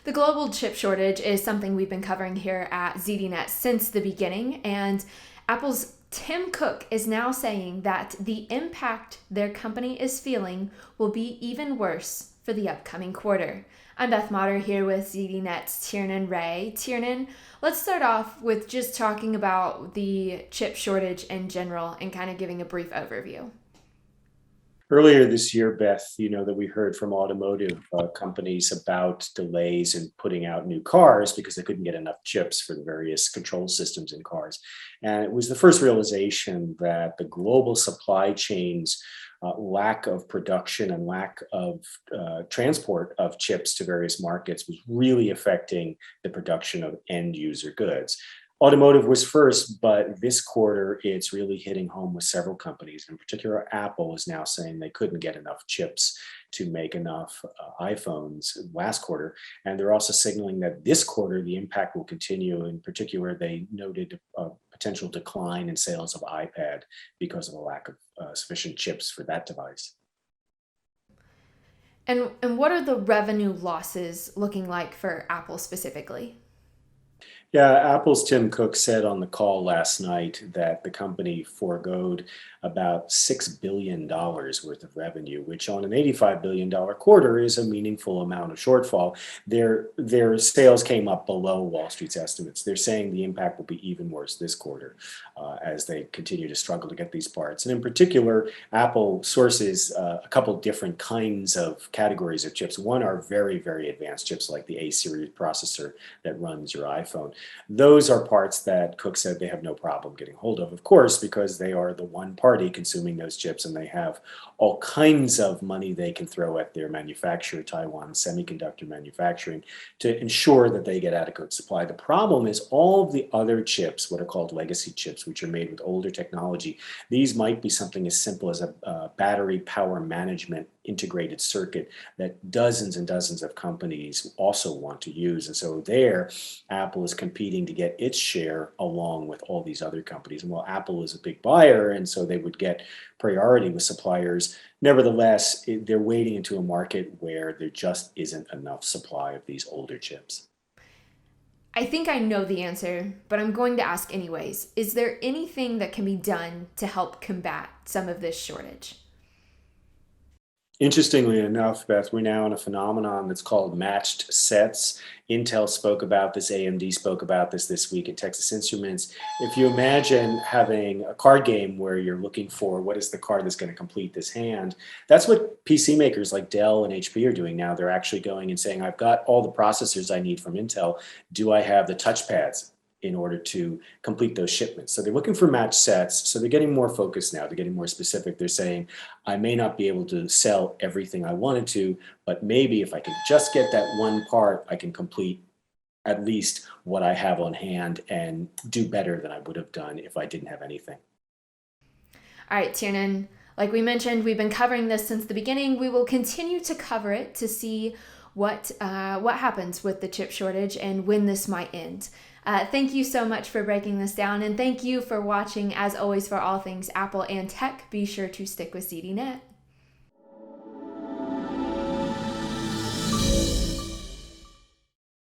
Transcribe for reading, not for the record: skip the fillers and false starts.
The global chip shortage is something we've been covering here at ZDNet since the beginning, and Apple's Tim Cook is now saying that the impact their company is feeling will be even worse for the upcoming quarter. I'm Beth Motter here with ZDNet's Tiernan Ray. Tiernan, let's start off with just talking about the chip shortage in general and kind of giving a brief overview. Earlier this year, Beth, you know that we heard from automotive companies about delays in putting out new cars because they couldn't get enough chips for the various control systems in cars. And it was the first realization that the global supply chains lack of production and lack of transport of chips to various markets was really affecting the production of end user goods. Automotive was first, but this quarter it's really hitting home with several companies. In particular, Apple is now saying they couldn't get enough chips to make enough iPhones last quarter. And they're also signaling that this quarter the impact will continue. In particular, they noted a potential decline in sales of iPad because of a lack of sufficient chips for that device. And what are the revenue losses looking like for Apple specifically? Yeah, Apple's Tim Cook said on the call last night that the company foregoed about $6 billion worth of revenue, which on an $85 billion quarter is a meaningful amount of shortfall. Their sales came up below Wall Street's estimates. They're saying the impact will be even worse this quarter as they continue to struggle to get these parts. And in particular, Apple sources a couple different kinds of categories of chips. One are very, very advanced chips like the A series processor that runs your iPhone. Those are parts that Cook said they have no problem getting hold of course, because they are the one party consuming those chips and they have all kinds of money they can throw at their manufacturer, Taiwan Semiconductor Manufacturing, to ensure that they get adequate supply. The problem is all of the other chips, what are called legacy chips, which are made with older technology. These might be something as simple as a battery power management integrated circuit that dozens and dozens of companies also want to use. And so there, Apple is competing to get its share along with all these other companies. And while Apple is a big buyer, and so they would get priority with suppliers, nevertheless, they're wading into a market where there just isn't enough supply of these older chips. I think I know the answer, but I'm going to ask anyways. Is there anything that can be done to help combat some of this shortage? Interestingly enough, Beth, we're now in a phenomenon that's called matched sets. Intel spoke about this, AMD spoke about this week at Texas Instruments. If you imagine having a card game where you're looking for what is the card that's going to complete this hand, that's what PC makers like Dell and HP are doing now. They're actually going and saying, I've got all the processors I need from Intel. Do I have the touchpads in order to complete those shipments? So they're looking for match sets. So they're getting more focused now. They're getting more specific. They're saying, I may not be able to sell everything I wanted to, but maybe if I could just get that one part, I can complete at least what I have on hand and do better than I would have done if I didn't have anything. All right, Tiernan, like we mentioned, we've been covering this since the beginning. We will continue to cover it to see what happens with the chip shortage and when this might end. Thank you so much for breaking this down, and thank you for watching. As always, for all things Apple and tech, be sure to stick with ZDNet.